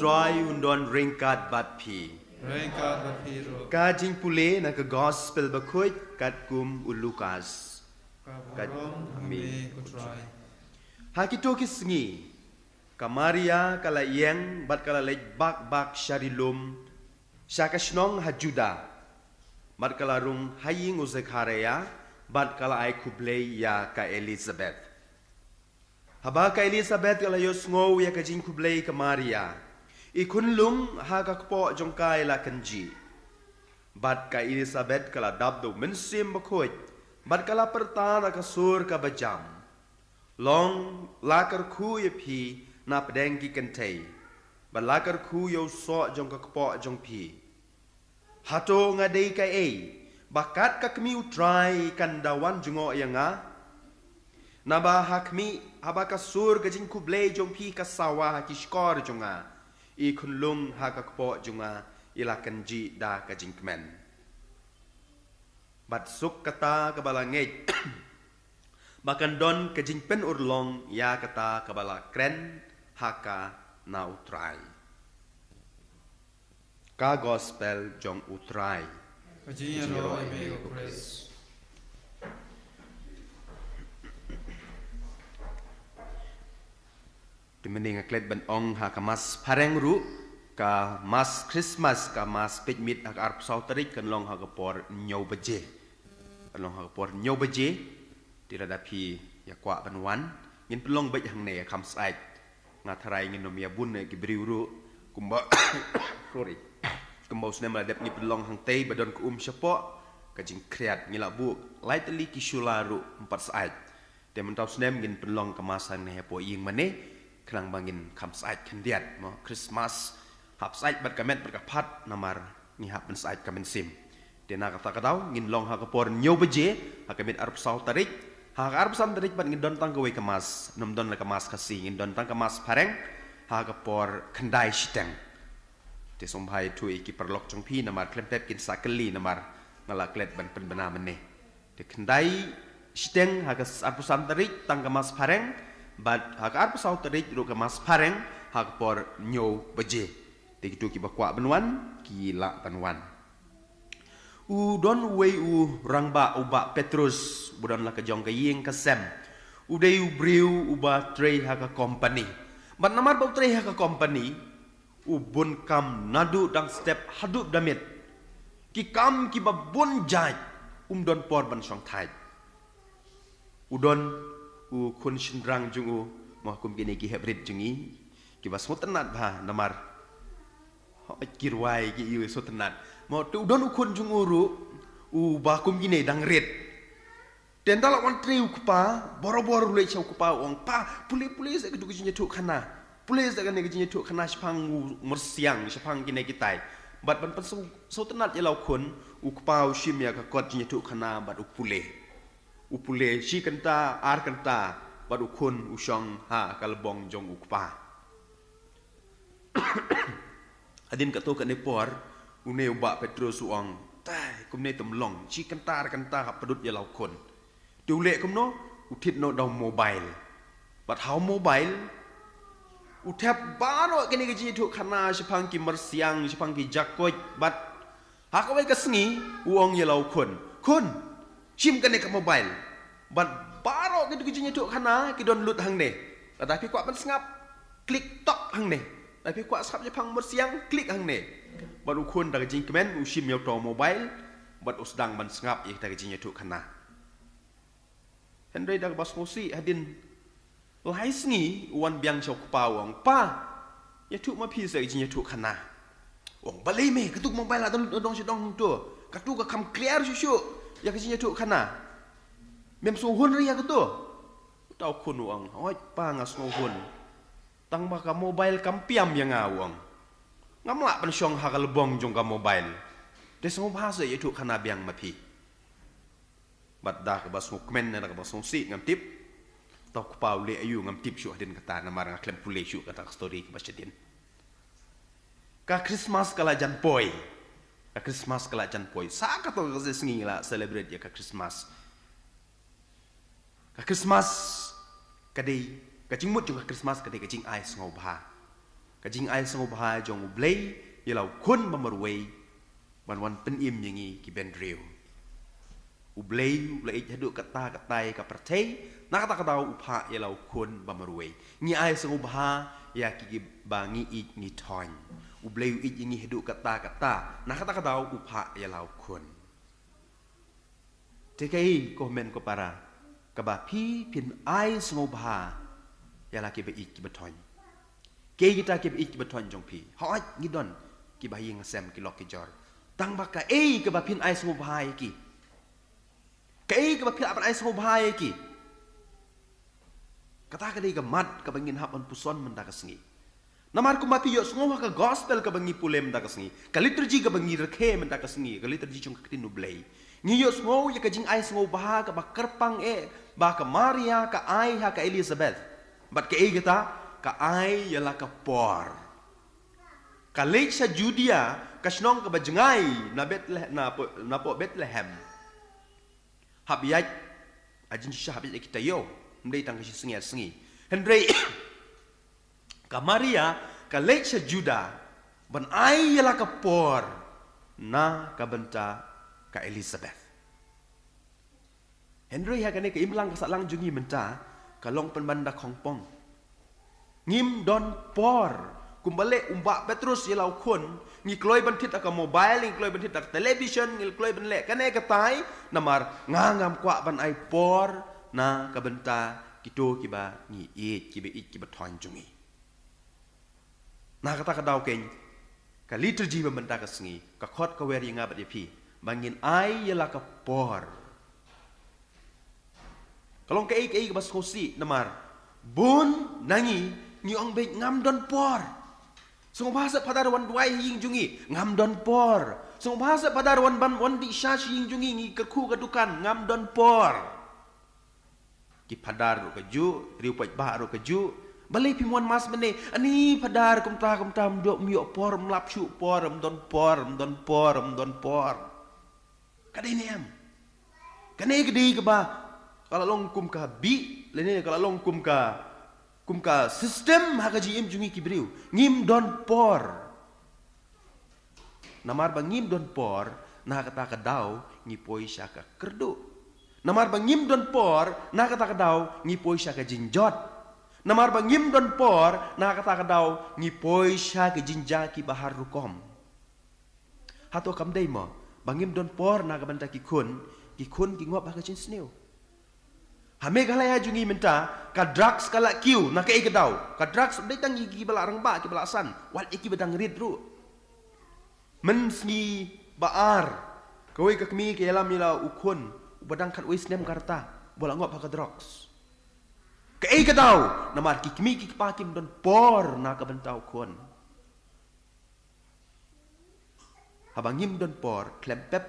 utrai undon ringkat bat pi. Ringkat bat pi ro. Kajing pule na ke gospel bakuit kat kum ulukas. Kaborong ame utrai. Hakito kisngi. Kamaria kala yang bat kala lej bak syarilum. Syakashnong hajuda. Bat kala rung haying uzekhareya. Bat kala ay kublay ya ka Elizabeth. Haba ka Elizabeth kala yos ngow ya ka jing kublay ka Maria. Ikun lung ha ka kpo jongkay la kanji. Bat ka Elizabeth kala dabdo mensim bakoy. Bat kala pertana ka sur ka bajam. Long lakar ku ya pi na pedeng ki kentay. Bat lakar ku yo so jong ka kpo jong pi. Hato ngadai ka bakat ka kami utrai kandawan jungo ya nga. Naba hakmi habaka sur gajing kublay jong pi kasawa haki skor jonga. I kunlung haka kpo jonga ila kanji da kajing kemen. Bat suk kata kabala ngej. Bakan don kajing pen urlong ya kata kabala kren haka na utrai. Ka gospel jong utrai. Kajing ro ame praise. Dimending aklet ban ong ha kamas pareng ru ka mas Christmas ka mas pikmit ha arp sauterik kan long ha kapor nyau beje kan long ha kapor nyau beje diradapi ya kwa banwan ngin pelong bej hang ne kam sai ngatarai ngin nomia bun ne gibriu ru kumba sorry kumba snem la dep ni pelong hang tei badon ku syapo ka jing kreat ngila bu lightly kisularu 4 sai de mentau snem ngin pelong kemasan ne po ying mane kelang bangin kamsait kendiat mo Christmas hap sait bat kamet berkapat namar ni hap ben sait kamen sim dena kata katau ngin long ha kapor nyau beje ha kamet arp sau tarik ha arp sam tarik bat ngin don tang gawe kemas nom don la kemas kasih ngin don tang kemas pareng ha kapor kendai siteng te sombai tu iki perlok jong pi namar klempep kin sakeli namar ngala klet ban pen bena mene te kendai siteng ha kas arp sam tarik tang kemas pareng But hak arpa sau terik ru ke mas pareng hak por nyo beje. Tikitu ki bakwa benwan kila benwan. Don wei rangba uba Petrus budan la ke jong ke ying ke sem. Udai briu uba trei hak company. But namar bau trei hak company bun kam nadu dang step hadup damit. Ki kam ki ba bun jai don por ban song thai. Udon kun shindrang jungu mahkum gini ki hebrit jungi ki bas mutanat ba namar kirwai ki iu sotanat mo tu don kun jungu ru bakum gini dang red den dala wan triu kupa boro-boro le chau kupa ong pa puli se kedu ginya tu khana puli se kan ginya tu khana shpang mersiang shpang gini kitai bat ban pan sotanat ya lau kun kupa shim ya ka kot ginya tu khana bat upule si kenta ar kenta badu kun usong ha kalbong jong ukpa adin kato ka nepor une uba Petrus uang tai kumne temlong si kenta ar kenta ha pedut ya lau kun diule kumno utit no daw mobile bat how mobile utap baro kene ke jitu khana sipang ki mersiang sipang ki jakoi bat ha ka wei ka sngi uang ya lau kun sim kan ke mobile bat baro gitu kijinya tu kana ki don lut hang ne tapi kuat ban sengap klik tok hang ne tapi kuat sap je pang bersiang klik hang ne bat ukun da kijing kemen usim yo to mobile bat usdang ban sengap ye da kijinya tu kana Henry da bas musi hadin lai sngi wan biang chok pa wong pa ya tu ma pi se kijinya tu kana wong balai me ketuk mobile la dong si dong tu katu ka kam clear su ya kijinya tu kana mem so hun ria ketu tau kun uang oi pa ngas no hun tang ba ka mobile kampiam yang awang ngamla pan syong ha kalbong jong ka mobile des mo bahasa ya tu kana biang mapi bat da ka bas mukmen na ka bas si ngam tip tau ku pau le ayu ngam tip syu hadin kata na marang klem pule syu kata story ka bas jedin ka Christmas kala jan poi ka Christmas kala jan poi sa ka to ka sengi la celebrate ya ka Christmas ka Christmas kadai kajing mut juga Christmas kadai kajing ais ngau ba กะจิงไอสงบหาจงอุเบลยยาเราคนบำรุเววันเป็นอิ่มอย่างงี้กิเป็นเรียวอุเบลยละเอียดดุกตากตายกับประเทศนักตากดาวอุปะยาเราคนบำรุเวงี้ไอสงบหายากิบางี้อีกงี้ทอนอุเบลยอีกอย่างงี้ดุกตากตานักตากดาวอุปะยาเราคนเทกายก็เมนก็ปาระกับบาพี่พินไอสงบหายาลากิบอีกกิบทอนkita ke ik beton jong pi hoi ngidon ki bahing sem ki lok ki jor tang ba ka ke ba pin ai so bhai ki ke ba pin ai so bhai ki kata ka dei ka mat ka bangin hap on puson menda ka sngi namar ku ma pi yo sngo ka gospel ka bangi pulem da ka sngi ka liturgy ka bangi rekhe menda ka sngi ka liturgy jong ka tin blai ngi yo sngo ya ka jing ai so bha ka ba kerpang ba ka Maria ka ai ha ka Elizabeth bat ka kita ka ai ialah ka por ka leksha Judea ka snong ka bajengai na Bethlehem na po Bethlehem habiat ajin sha habiat kita yo mdei tang ka singi Henry ka Maria ka leksha Juda ban ai ialah ka por na ka benta ka Elizabeth Henry ha ka ne ka imlang ka salang jungi menta ka long penbanda kongpong ngim don por kumbale umba Petrus yelau kun ngi kloi bantit aka mobile ngi kloi bantit aka television ngi kloi banle kane katai namar ngangam kwa ban ai por na kabenta kito kiba ngi kiba thon jungi na kata ka daw ken ka liturgy benta ka sngi ka khot ka weri nga bat pi bangin ai yela ka por kalong ka ka bas khosi namar bun nangi ni ong be ngam don por song bahasa pada wan duai ying jungi ngam don por song bahasa pada wan ban wan di sha ying jungi ngi kerku kadukan ngam don por ki padar ro keju riu paj ba ro keju balai pimuan mas mene ani padar kum ta mdok miok por mlap shu por don por kadai ni am kane gedi ke ba kalau long kum ka bi lene kalau long kum ka sistem hakaji im jungi kibriu ngim don por namar bang ngim don por na kata ka daw ngi poi syaka kerdu namar bang ngim don por na kata ka daw ngi poi syaka jinjot namar bang ngim don por na kata ka daw ngi poi syaka jinja ki bahar rukom hato kam dei mo bang ngim don por na ka banta ki kun ki ngop haka jin sneu hame galaya jungi minta ka drugs kala kiu na ka ikadaw ka drugs dai tang gi bala rang ba ki bala san wal iki bedang rid ru men sngi baar koi ka kmi ke yalam nila ukun badang khat wis nem karta bola ngop ka drugs ka ikadaw namar ki kmi ki pakim don por na ka bentau kon habangim don por klempep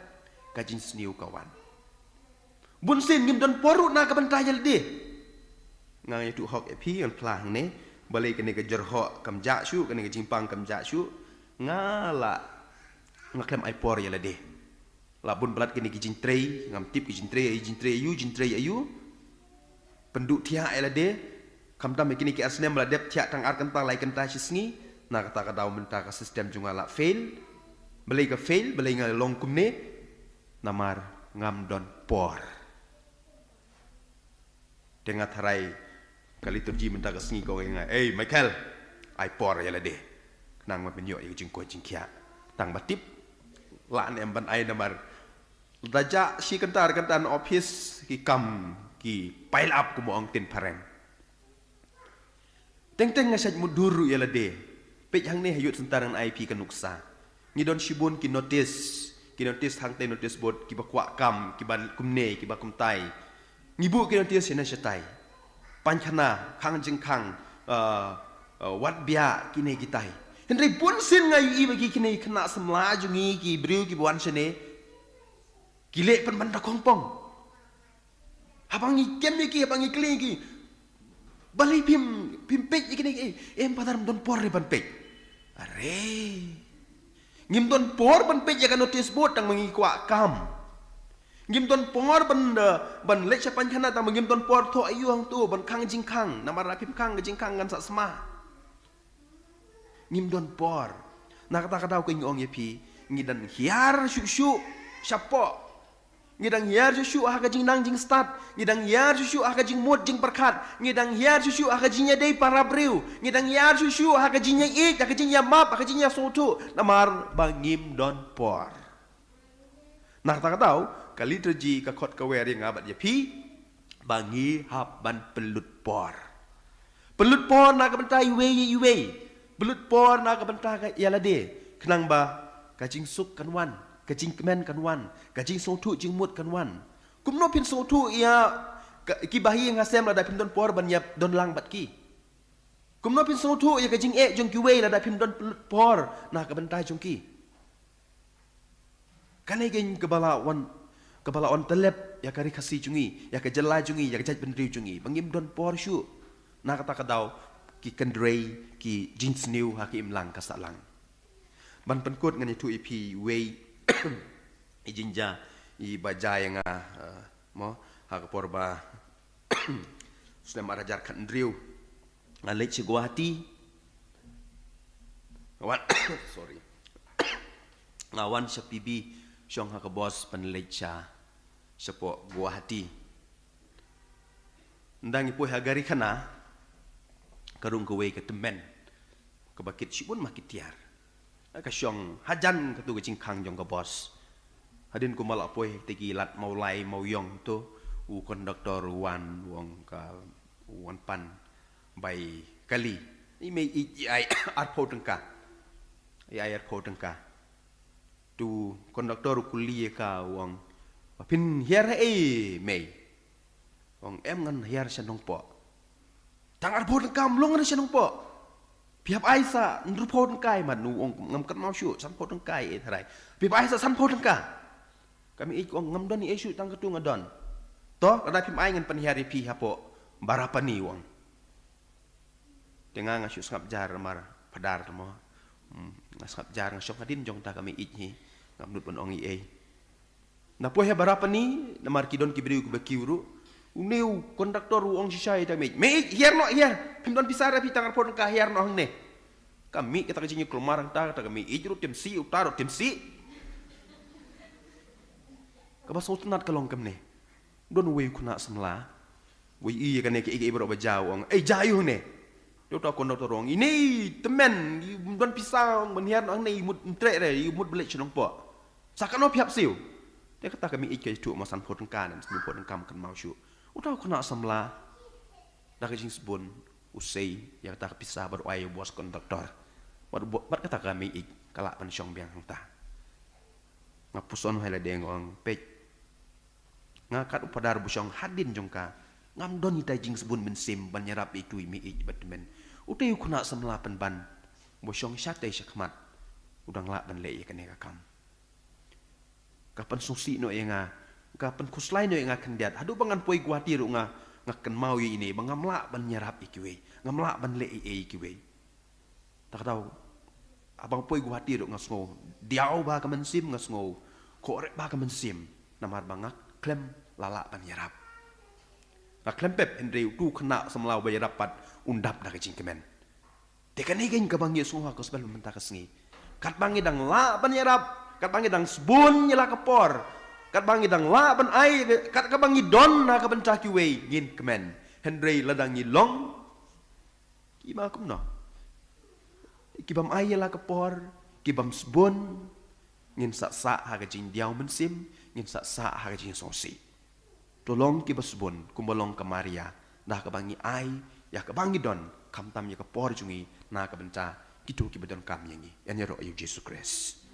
ka jin sniu kawan bunsin ngim don poru na ka bantay yaldi ngang itu hok epi an plang ne balai kene ke jerho kam ja shu kene ke jimpang kam ja shu ngala ngaklem ai por yalade la bun blat kene ke jintrei ngam tip ke jintrei ayu penduk tia yalade kam tam kene ke asnem la dep tia tang ar kentang lai kenta sisngi na kata ka daw menta ka sistem jungala fail balai ngal long kumne namar ngam don por dengan harai kali turji minta ke sini kau ingat Michael ai por ya lade nang ma penyo ya jing ko jing kya tang batip lan em ban ai namar daja si kentar office ki kam ki pile up ku mo ang tin pareng teng ngasaj muduru ya lade pe hang ne hayut sentaran IP kanuksa ni don shibun ki notice hang te notice board ki bakwa kam ki ban kumne ki bakum tai ngibu ki notice sena setai panchana khang jing khang wat bia ki ne kitai henry pun sin ngai i bagi ki ne khna samla jungi ki briu ki buan sene gile pen banda kongpong habangi kem ki habangi kling ki balai pim pek ki ne em padar don por re ban pek are ngim don por ban pek ya kan notice board tang mangi kwa kam ngim don por ban lek chapan khana ta ngim don por tho ayu hang tu ban khang jing khang namar rapim khang jing khang gan sa sma ngim don por na kata-kata ko ngong yepi ngidan hiar syu syapo ngidang hiar susu ah kajing nang jing start ngidang hiar susu ah kajing mut jing perkat ngidang hiar susu ah kajingnya dei para briu ngidang hiar susu ah kajingnya ik ah kajingnya map ah kajingnya sotu namar bangim don por nah tak tahu kali terji ka khot ka wer yang abat yepi bangi hab ban pelut por na ka bentai iwe pelut por na ka bentai ka yalade kenang ba kajing suk kan wan kajing kemen kan wan kajing sotu jing mut kan wan kumno pin sotu ia ki bahi ngasem la da pin don por ban yap don lang bat ki kumno pin sotu ia kajing jong ki wei la da pin don por na ka bentai jong ki kanai gen kebala on telep ya kari kasi jungi ya ka jelai jungi ya ka jaj bendri jungi bangim don por syu na kata kadau ki kendrei ki jeans new hakim lang kasalang ban penkut ngani tu ipi wei ijinja i bajai nga mo hak porba sudah marajar kan driu ngalek ci Guwahati ngawan sorry ngawan sa pibi syong hak bos penlecha sepo Guwahati ndang ipu hagari kana karung kowe ke temen ke bakit sibun makitiar kasyong hajan katu kecing kang jong ke bos hadin ku malak poy tegilat maulai mauyong tu konduktor wan wong ka wan pan bai kali ini ai arpo tengka ai arpo tengka tu konduktor kuliah ka wong pin hier mei wong em ngan hier senong po tang arpo tengka mlong ngan senong po Piap Aisa nrupo tengkai man nu ngam kat mau syu san po tengkai tharai piap Aisa san po tengka kami ik ngam don ni isu tang ketu ngadon to ada piap ai ngan penhari pi hapo barapani wong tengang syu skap jar mar padar mo skap jar ngasok hadin jong ta kami ik ni ngam nut pon ong i na po he barapani namar kidon kibriu ku bekiuru Uneu konduktor uang sisai kami. Mei hier no hier. Pimdon pisara pi tangan pon ka hier no hang ne. Kami kita kecingnya keluar ta kami ijrut tim si utaro tim si. Kabas utunat kalong kami ne. Don wei kuna semla. Wei iya kan ne ke ike berapa jauh. Jauh ne. Dia tahu konduktor uang ini temen don pisang menhiar no hang ne imut tre re imut belik cenong po. Sakano piap siu. Dia kata kami ike tu masan pon kan dan pon kam kan mau syu. Udah kena semla dah kecing sebun usai yang tak pisah baru ayo bos konduktor baru kata kami kalak pensyong biang hang ta ngapuson hala dengong pek ngakat upadar busyong hadin jongka ngamdon ita jing sebun mensim banyarap itu imi batmen udah yuk kena semla penban busyong syate syakmat udah ngelak ban le kan kam kapan susi no nga kapan kuslai no nga kendiat hadu bangan poi Guwahati ru nga ngaken mau ini bangamla ban nyarap ikiwe ngamla ban le ikiwe tak tahu abang poi Guwahati ru ngasngo diau ba ka mensim ngasngo korek ba ka mensim namar bangak klem lala ban nyarap na klem pep endre tu kena semlau ba rapat undap da kecing kemen tekan igen ka bangi suha ko sebel menta kasngi kat bangi dang la ban nyarap kat bangi dang sebun nyela kepor kat bangi dang la ban ai kat ka bangi don na ka bencaki wei ngin kemen Henry ladang long kima kumno kibam ai la kepor kibam sebun ngin sa ha ka jing diau mensim ngin sa ha ka jing sosi tolong kibas sebun kumbolong ke Maria dah ka bangi ai ya ka bangi don kam tam ya kepor jungi na ka benca kitu kibadon kam yangi yan ya ro Yesus Kristus